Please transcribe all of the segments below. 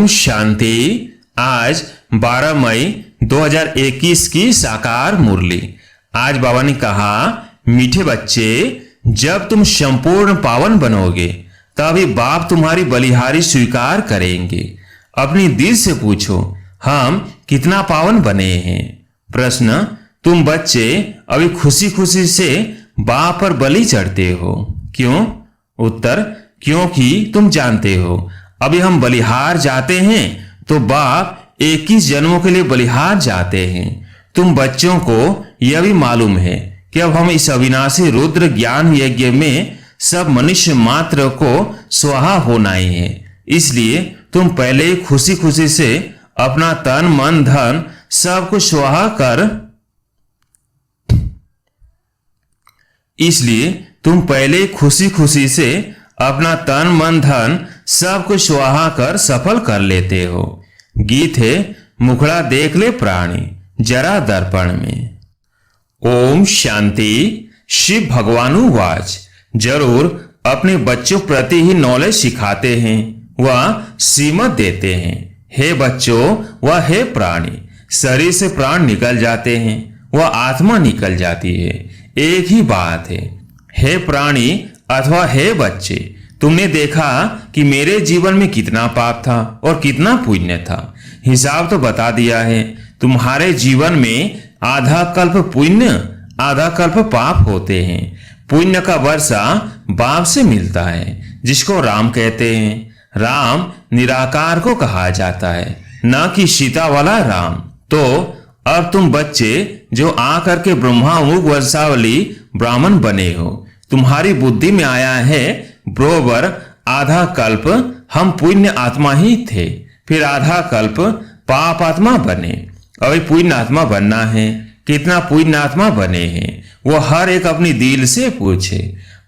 ओम शांति। आज 12 मई 2021 की साकार मुरली। आज बाबा ने कहा, मीठे बच्चे, जब तुम संपूर्ण पावन बनोगे तभी बाप तुम्हारी बलिहारी स्वीकार करेंगे। अपनी दिल से पूछो, हम कितना पावन बने हैं। प्रश्न, तुम बच्चे अभी खुशी खुशी से बाप पर बलि चढ़ते हो, क्यों? उत्तर, क्योंकि तुम जानते हो अभी हम बलिहार जाते हैं तो बाप 21 जन्मों के लिए बलिहार जाते हैं। तुम बच्चों को यह भी मालूम है कि अब हम इस अविनाशी रुद्र ज्ञान यज्ञ में सब मनुष्य मात्र को स्वाहा होना ही है। इसलिए तुम पहले ही खुशी खुशी से अपना तन मन धन सब कुछ स्वाहा कर इसलिए तुम पहले खुशी खुशी से अपना तन मन धन सब कुछ स्वाहा कर सफल कर लेते हो। गीत है, मुखड़ा देख ले प्राणी जरा दर्पण में। ओम शांति। शिव भगवानुवाच, जरूर अपने बच्चों प्रति ही नॉलेज सिखाते हैं, वह सीमत देते हैं। हे बच्चों व हे प्राणी, शरीर से प्राण निकल जाते हैं, वह आत्मा निकल जाती है, एक ही बात है। हे प्राणी अथवा हे बच्चे, तुमने देखा कि मेरे जीवन में कितना पाप था और कितना पुण्य था। हिसाब तो बता दिया है। तुम्हारे जीवन में आधा कल्प पुण्य आधा कल्प पाप होते हैं। पुण्य का वर्षा बाप से मिलता है, जिसको राम कहते हैं। राम निराकार को कहा जाता है, न कि सीता वाला राम। तो अब तुम बच्चे जो आकर के ब्रह्मामुख वर्षावली ब्राह्मण बने हो, तुम्हारी बुद्धि में आया है बरोबर आधा कल्प हम पुण्य आत्मा ही थे, फिर आधा कल्प पाप आत्मा बने। अभी पुण्य आत्मा बनना है। कितना पुण्य आत्मा बने हैं वो हर एक अपनी दिल से पूछे।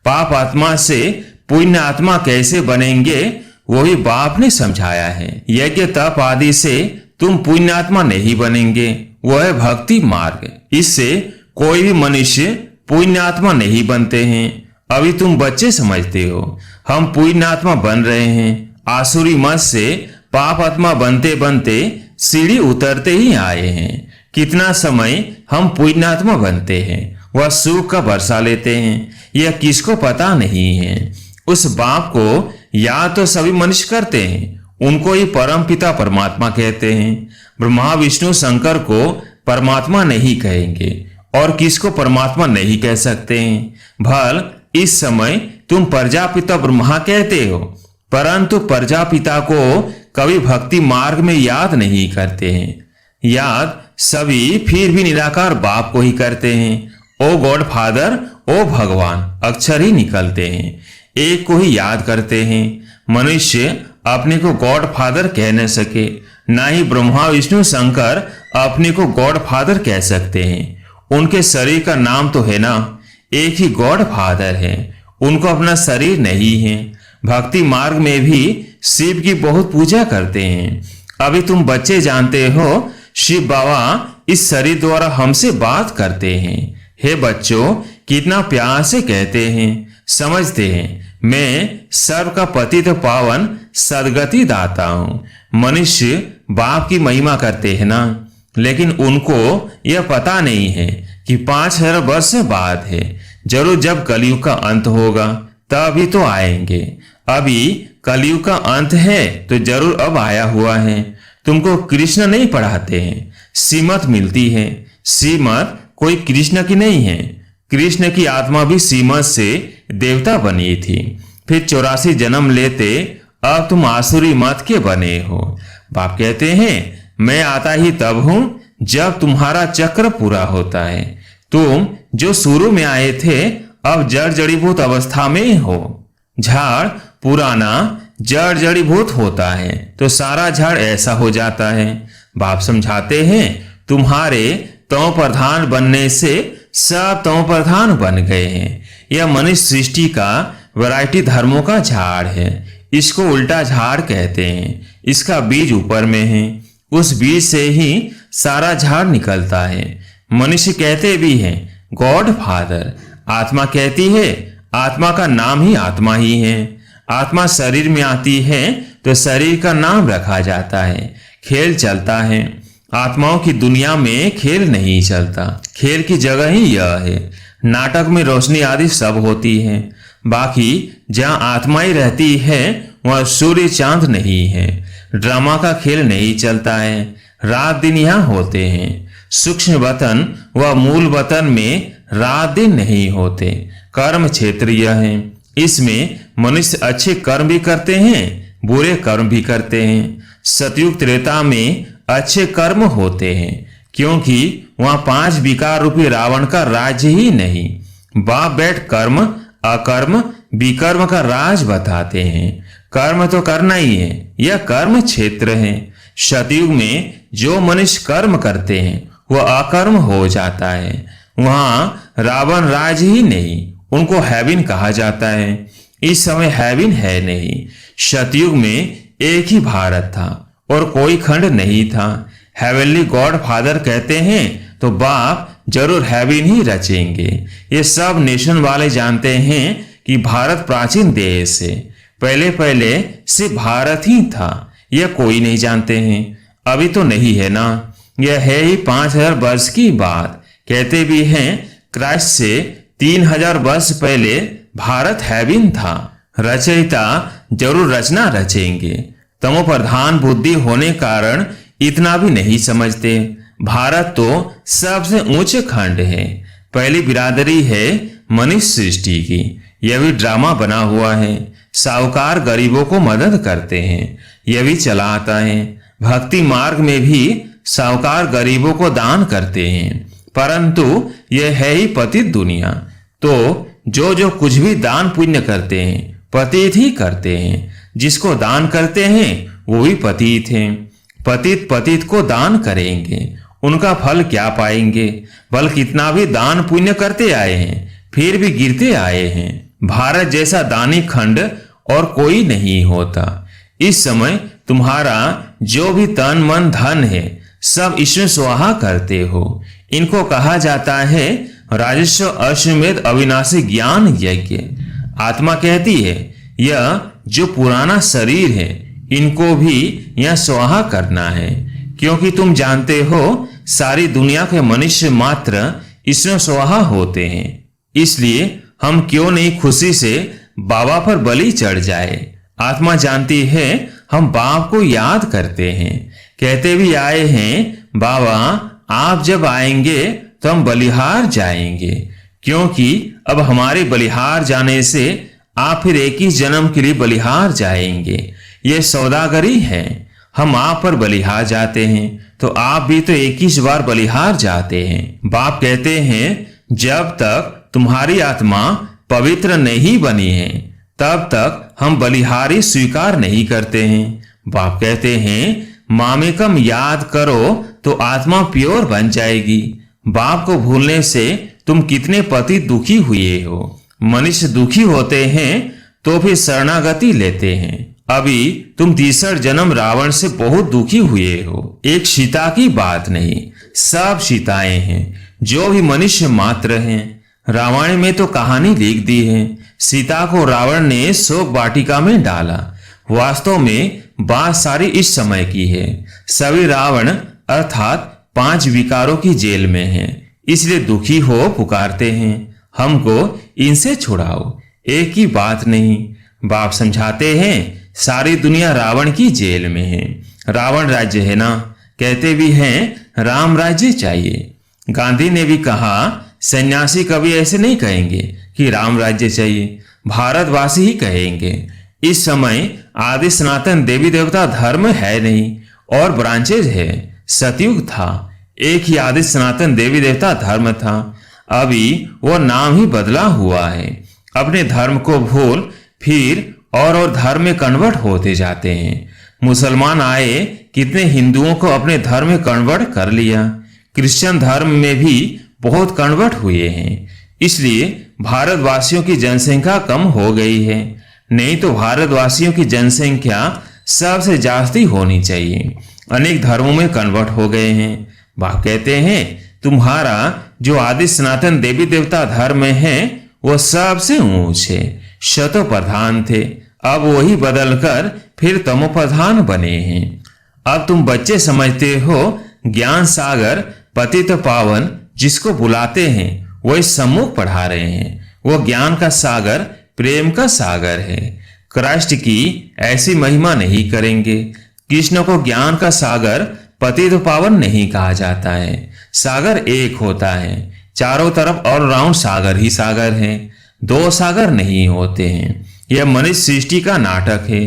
पाप आत्मा से पुण्य आत्मा कैसे बनेंगे वो भी बाप ने समझाया है। यज्ञ तप आदि से तुम पुण्य आत्मा नहीं बनेंगे, वो है भक्ति मार्ग। इससे कोई भी मनुष्य पुण्य आत्मा नहीं बनते हैं। अभी तुम बच्चे समझते हो हम पुण्य आत्मा बन रहे हैं। आसुरी मत से पाप आत्मा बनते बनते सीढ़ी उतरते ही आए हैं। कितना समय हम पुण्य आत्मा बनते हैं, वह सुख का वर्षा लेते हैं, यह किसको पता नहीं है। उस बाप को याद तो सभी मनुष्य करते हैं, उनको ही परम पिता परमात्मा कहते हैं। ब्रह्मा विष्णु शंकर को परमात्मा नहीं कहेंगे और किसको परमात्मा नहीं कह सकते हैं। भल इस समय तुम प्रजापिता ब्रह्मा कहते हो, परंतु प्रजापिता को कभी भक्ति मार्ग में याद नहीं करते हैं। याद सभी फिर भी निराकार बाप को ही करते हैं। ओ गॉड फादर, ओ भगवान अक्षर ही निकलते हैं, एक को ही याद करते हैं। मनुष्य अपने को गॉड फादर कह न सके, ना ही ब्रह्मा विष्णु शंकर अपने को गॉड फादर कह सकते हैं। उनके शरीर का नाम तो है ना, एक ही गॉड फादर है, उनको अपना शरीर नहीं है। भक्ति मार्ग में भी शिव की बहुत पूजा करते हैं। अभी तुम बच्चे जानते हो शिव बाबा इस शरीर द्वारा हमसे बात करते हैं। हे बच्चों, कितना प्यार से कहते हैं, समझते हैं मैं सर्व का पतित पावन सदगति दाता हूं। मनुष्य बाप की महिमा करते हैं ना, लेकिन उनको यह पता नहीं है कि 5000 वर्ष बाद है। जरूर जब कलयुग का अंत होगा तभी तो आएंगे। अभी कलयुग का अंत है तो जरूर अब आया हुआ है। तुमको कृष्ण नहीं पढ़ाते हैं, श्रीमत मिलती है। श्रीमत कोई कृष्ण की नहीं है। कृष्ण की आत्मा भी श्रीमत से देवता बनी थी, फिर 84 जन्म लेते अब तुम आसुरी मत के बने हो। बाप कहते हैं मैं आता ही तब हूं जब तुम्हारा चक्र पूरा होता है। तुम जो शुरू में आए थे अब जड़ जड़ीभूत अवस्था में हो। झाड़ पुराना जड़ जड़ीभूत होता है तो सारा झाड़ ऐसा हो जाता है। बाप समझाते हैं तुम्हारे तौ प्रधान बनने से सब तौ प्रधान बन गए हैं। यह मनुष्य सृष्टि का वैरायटी धर्मों का झाड़ है। इसको उल्टा झाड़ कहते हैं। इसका बीज ऊपर में है, उस बीज से ही सारा झाड़ निकलता है। मनुष्य कहते भी हैं गॉड फादर, आत्मा कहती है आत्मा का नाम ही आत्मा ही है। आत्मा शरीर में आती है तो शरीर का नाम रखा जाता है। खेल चलता है, आत्माओं की दुनिया में खेल नहीं चलता। खेल की जगह ही यह है। नाटक में रोशनी आदि सब होती है, बाकी जहाँ आत्माएं रहती है वहाँ सूर्य चांद नहीं है। ड्रामा का खेल नहीं चलता है। रात दिन यहाँ होते हैं। सूक्ष्म वतन व मूल वतन में रात दिन नहीं होते। कर्म क्षेत्र यह है। इसमें मनुष्य अच्छे कर्म भी करते हैं, बुरे कर्म भी करते हैं। सतयुग त्रेता में अच्छे कर्म होते हैं, क्योंकि वहां 5 विकार रूपी रावण का राज्य ही नहीं। बाप बैठ कर्म अकर्म विकर्म का राज बताते हैं। कर्म तो करना ही है, यह कर्म क्षेत्र है। सतयुग में जो मनुष्य कर्म करते हैं वह अकर्म हो जाता है। वहां रावण राज ही नहीं, उनको हेविन कहा जाता है। इस समय हेविन है नहीं। सतयुग में एक ही भारत था और कोई खंड नहीं था। हेवनली गॉड फादर कहते हैं तो बाप जरूर हेविन ही रचेंगे। ये सब नेशन वाले जानते हैं कि भारत प्राचीन देश है। पहले सिर्फ भारत ही था, यह कोई नहीं जानते हैं। अभी तो नहीं है ना, यह है ही 5000 वर्ष की बात। कहते भी हैं क्राइस्ट से 3000 वर्ष पहले भारत हेविन था। रचयिता जरूर रचना रचेंगे। तमो प्रधान बुद्धि होने कारण इतना भी नहीं समझते। भारत तो सबसे ऊंचे खंड है। पहली बिरादरी है मनुष्य सृष्टि की। यह भी ड्रामा बना हुआ है। साहूकार गरीबों को मदद करते हैं, यह भी चला आता है। भक्ति मार्ग में भी साहूकार गरीबों को दान करते हैं, परंतु यह है ही पतित दुनिया। तो जो कुछ भी दान पुण्य करते हैं पतित ही करते हैं। जिसको दान करते हैं वो भी पतित हैं। पतित को दान करेंगे, उनका फल क्या पाएंगे? बल कितना भी दान पुण्य करते आए हैं फिर भी गिरते आए हैं। भारत जैसा दानी खंड और कोई नहीं होता। इस समय तुम्हारा जो भी तन मन धन है सब ईश्वर स्वाहा करते हो। इनको कहा जाता है राजस्व अश्वमेध अविनाशी ज्ञान यज्ञ। आत्मा कहती है यह जो पुराना शरीर है इनको भी यह स्वाहा करना है, क्योंकि तुम जानते हो सारी दुनिया के मनुष्य मात्र ईश्वर स्वाहा होते हैं। इसलिए हम क्यों नहीं खुशी से बाबा पर बलि चढ़ जाए। आत्मा जानती है हम बाप को याद करते हैं। कहते भी आए हैं बाबा आप जब आएंगे तो हम बलिहार जाएंगे, क्योंकि अब हमारे बलिहार जाने से आप फिर 21 जन्म के लिए बलिहार जाएंगे। ये सौदागरी है। हम आप पर बलिहार जाते हैं तो आप भी तो 21 बार बलिहार जाते हैं। बाप कहते हैं जब तक तुम्हारी आत्मा पवित्र नहीं बनी है तब तक हम बलिहारी स्वीकार नहीं करते हैं। बाप कहते हैं मामेकम याद करो तो आत्मा प्योर बन जाएगी। बाप को भूलने से तुम कितने पति दुखी हुए हो। मनुष्य दुखी होते हैं तो फिर शरणागति लेते हैं। अभी तुम 63 जन्म रावण से बहुत दुखी हुए हो। एक सीता की बात नहीं, सब सीताएं हैं जो भी मनुष्य मात्र हैं। रामायण में तो कहानी लिख दी है। सीता को रावण ने शोक वाटिका में डाला। वास्तव में बात सारी इस समय की है। सभी रावण अर्थात 5 विकारों की जेल में हैं, इसलिए दुखी हो पुकारते हैं हमको इनसे छुड़ाओ। एक ही बात नहीं। बाप समझाते हैं सारी दुनिया रावण की जेल में है। रावण राज्य है ना। कहते भी हैं राम राज्य चाहिए। गांधी ने भी कहा सन्यासी कभी ऐसे नहीं कहेंगे कि राम राज्य चाहिए, भारतवासी ही कहेंगे। इस समय आदि सनातन देवी देवता धर्म है नहीं और ब्रांचेज है। सतयुग था, एक ही आदि सनातन देवी देवता धर्म था। अभी वो नाम ही बदला हुआ है। अपने धर्म को भूल फिर और धर्म में कन्वर्ट होते जाते हैं। मुसलमान आए, कितने हिंदुओं को अपने धर्म में कन्वर्ट कर लिया। क्रिश्चियन धर्म में भी बहुत कन्वर्ट हुए हैं। इसलिए भारतवासियों की जनसंख्या कम हो गई है। नहीं तो भारतवासियों की जनसंख्या सबसे जास्ती होनी चाहिए। अनेक धर्मों में कन्वर्ट हो गए हैं। बाप कहते हैं तुम्हारा जो आदि सनातन देवी देवता धर्म है वो सबसे ऊंच है। शतो प्रधान थे, अब वही बदलकर फिर तमोप्रधान बने हैं। अब तुम बच्चे समझते हो ज्ञान सागर पतित पावन जिसको बुलाते हैं वही सम्मुख पढ़ा रहे हैं। वो ज्ञान का सागर प्रेम का सागर है। कृष्ण की ऐसी महिमा नहीं करेंगे। कृष्ण को ज्ञान का सागर पतित पावन नहीं कहा जाता है। सागर एक होता है, चारों तरफ ऑलराउंड सागर ही सागर है, दो सागर नहीं होते हैं। यह मनुष्य सृष्टि का नाटक है,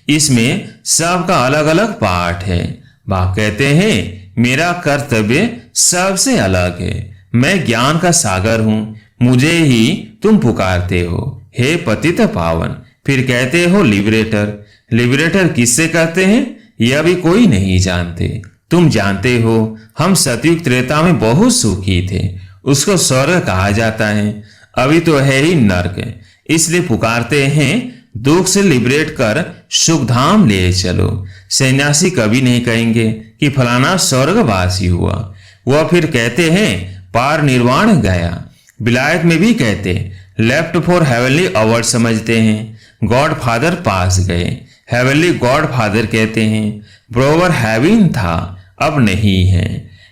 इसमें सबका अलग अलग पार्ट है। बाप कहते हैं मेरा कर्तव्य सबसे अलग है। मैं ज्ञान का सागर हूं, मुझे ही तुम पुकारते हो हे पतित पावन। फिर कहते हो लिबरेटर। लिबरेटर किससे कहते हैं यह भी कोई नहीं जानते। तुम जानते हो हम सतयुग त्रेता में बहुत सुखी थे, उसको स्वर्ग कहा जाता है। अभी तो है ही नर्क, इसलिए पुकारते हैं दुख से लिबरेट कर सुखधाम ले चलो। सन्यासी कभी नहीं कहेंगे कि फलाना स्वर्गवासी हुआ। वह फिर कहते हैं पार निर्वाण गया। विलायत में भी कहते लेफ्ट फॉर हेवनली अवार्ड समझते हैं। गॉड फादर पास गए, हेवनली गॉड फादर कहते हैं। ब्रोवर हेवन था, अब नहीं है।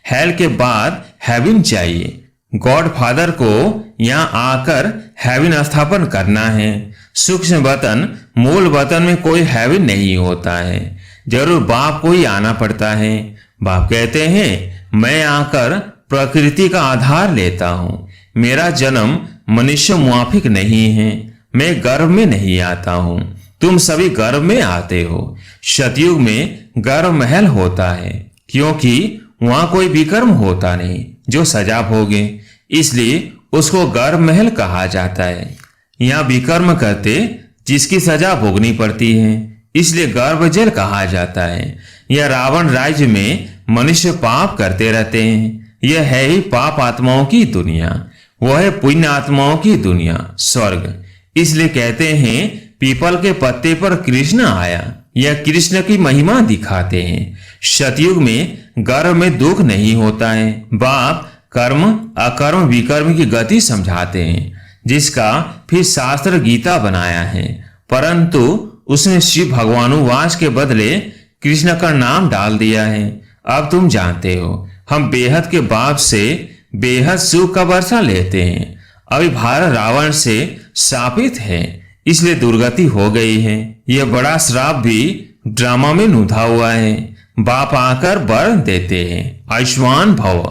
हेल के बाद हेवन चाहिए। गॉड फादर को यहाँ आकर हेवन स्थापन करना है। सूक्ष्म वतन मूल वतन में कोई हेवन नहीं होता है, जरूर बाप को ही आना पड़ता है। बाप कहते हैं मैं आकर प्रकृति का आधार लेता हूं। मेरा जन्म मनुष्य मुआफिक नहीं है, मैं गर्भ में नहीं आता हूं। तुम सभी गर्भ में आते हो। सतयुग में गर्भ महल होता है, क्योंकि वहां कोई विकर्म होता नहीं जो सजा भोगे, इसलिए उसको गर्भ महल कहा जाता है। यहाँ विकर्म करते जिसकी सजा भोगनी पड़ती है, इसलिए गर्भ जेल कहा जाता है। यह रावण राज्य में मनुष्य पाप करते रहते हैं। यह है ही पाप आत्माओं की दुनिया, वह है पुण्य आत्माओं की दुनिया स्वर्ग। इसलिए कहते हैं पीपल के पत्ते पर कृष्ण आया। यह कृष्ण की महिमा दिखाते हैं। सतयुग में गर्भ में दुख नहीं होता है। बाप कर्म अकर्म विकर्म की गति समझाते हैं, जिसका फिर शास्त्र गीता बनाया है। परंतु उसने शिव भगवानुवास के बदले कृष्ण का नाम डाल दिया है। अब तुम जानते हो हम बेहद के बाप से बेहद सुख का वर्षा लेते हैं। अभी भारत रावण से शापित है, इसलिए दुर्गति हो गई है। यह बड़ा श्राप भी ड्रामा में नुधा हुआ है। बाप आकर वर देते हैं आयुष्मान भव,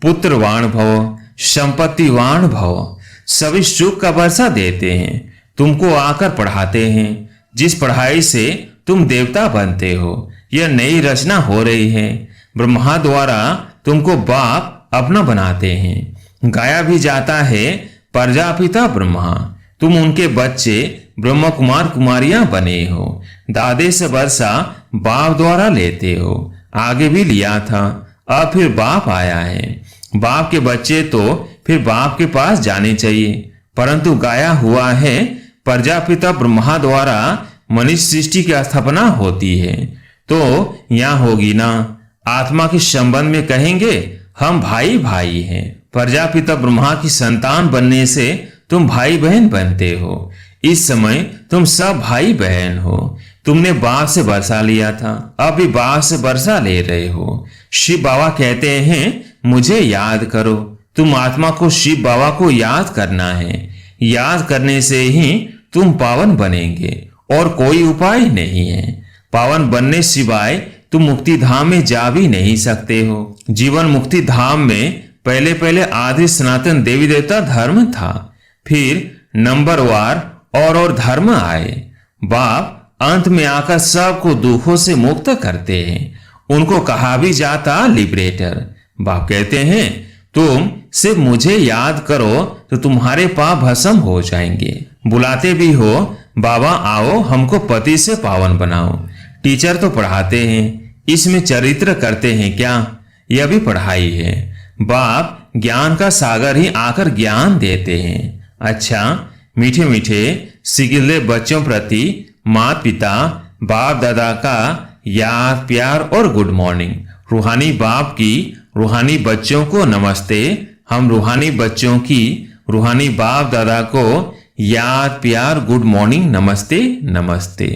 पुत्रवान भव, संपत्तिवान भव, सभी सुख का वर्षा देते हैं। तुमको आकर पढ़ाते हैं, जिस पढ़ाई से तुम देवता बनते हो। यह नई रचना हो रही है। ब्रह्मा द्वारा तुमको बाप अपना बनाते हैं। गाया भी जाता है प्रजापिता ब्रह्मा, तुम उनके बच्चे ब्रह्म कुमार कुमारियां बने हो। दादे से वर्षा बाप द्वारा लेते हो, आगे भी लिया था, अब फिर बाप आया है। बाप के बच्चे तो फिर बाप के पास जाने चाहिए, परंतु गाया हुआ है प्रजापिता ब्रह्मा द्वारा मनुष्य सृष्टि की स्थापना होती है, तो यहाँ होगी ना। आत्मा के संबंध में कहेंगे हम भाई भाई हैं। प्रजापिता ब्रह्मा की संतान बनने से तुम भाई बहन बनते हो। इस समय तुम सब भाई बहन हो। तुमने बाप से वर्षा लिया था, अब भी बाप से वर्षा ले रहे हो। शिव बाबा कहते हैं मुझे याद करो। तुम आत्मा को शिव बाबा को याद करना है। याद करने से ही तुम पावन बनेंगे, और कोई उपाय नहीं है। पावन बनने सिवाय तुम मुक्ति धाम में जा भी नहीं सकते हो। जीवन मुक्ति धाम में पहले पहले आदि सनातन देवी देवता धर्म था, फिर नंबरवार और धर्म आए। बाप अंत में आकर सबको दुखों से मुक्त करते हैं। उनको कहा भी जाता लिबरेटर। बाप कहते हैं तुम सिर्फ मुझे याद करो तो तुम्हारे पाप भस्म हो जाएंगे। बुलाते भी हो बाबा आओ हमको पति से पावन बनाओ। टीचर तो पढ़ाते हैं, इसमें चरित्र करते हैं क्या? यह भी पढ़ाई है। बाप ज्ञान का सागर ही आकर ज्ञान देते हैं। अच्छा, मीठे मीठे सिगिले बच्चों प्रति माता पिता बाप दादा का याद प्यार और गुड मॉर्निंग। रूहानी बाप की रूहानी बच्चों को नमस्ते। हम रूहानी बच्चों की रूहानी बाप दादा को याद प्यार गुड मॉर्निंग नमस्ते नमस्ते।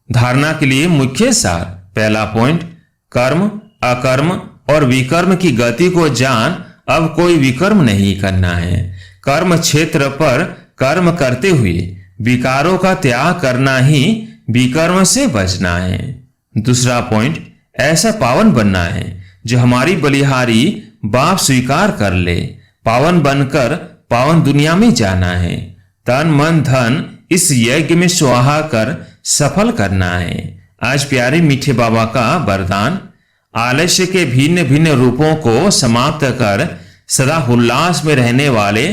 धारणा के लिए मुख्य सार। पहला पॉइंट, कर्म, अकर्म और विकर्म की गति को जान, अब कोई विकर्म नहीं करना है। कर्म क्षेत्र पर कर्म करते हुए विकारों का त्याग करना ही विकर्म से बचना है। दूसरा पॉइंट, ऐसा पावन बनना है जो हमारी बलिहारी बाप स्वीकार कर ले। पावन बनकर पावन दुनिया में जाना है। तन मन धन इस यज्ञ में सुहा कर सफल करना है। आज प्यारे मीठे बाबा का वरदान, आलस्य के भिन्न भिन्न रूपों को समाप्त कर सदा उल्लास में रहने वाले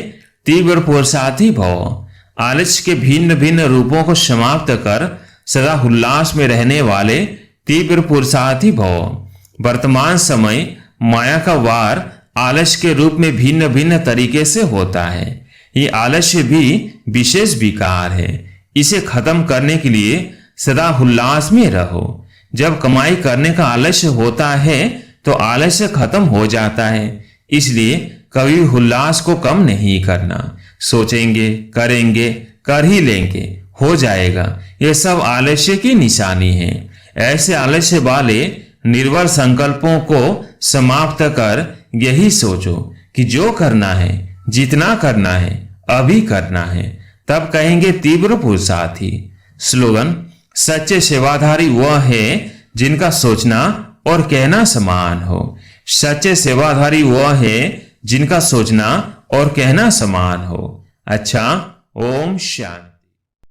तीव्र पुरुषार्थी भव। आलस्य के भिन्न भिन्न रूपों को समाप्त कर सदा उल्लास में रहने वाले तीव्र पुरुषार्थी भव। वर्तमान समय माया का वार आलस्य के रूप में भिन्न भिन्न तरीके से होता है। ये आलस्य भी विशेष विकार है। इसे खत्म करने के लिए सदा उल्लास में रहो। जब कमाई करने का आलस्य होता है तो आलस्य खत्म हो जाता है। इसलिए कभी उल्लास को कम नहीं करना। सोचेंगे, करेंगे, कर ही लेंगे, हो जाएगा, ये सब आलस्य की निशानी है। ऐसे आलस्य वाले निर्बल संकल्पों को समाप्त कर यही सोचो कि जो करना है, जितना करना है, अभी करना है, तब कहेंगे तीव्र पुरुषार्थी। स्लोगन, सच्चे सेवाधारी वह है जिनका सोचना और कहना समान हो। सच्चे सेवाधारी वह है जिनका सोचना और कहना समान हो। अच्छा, ओम शांति।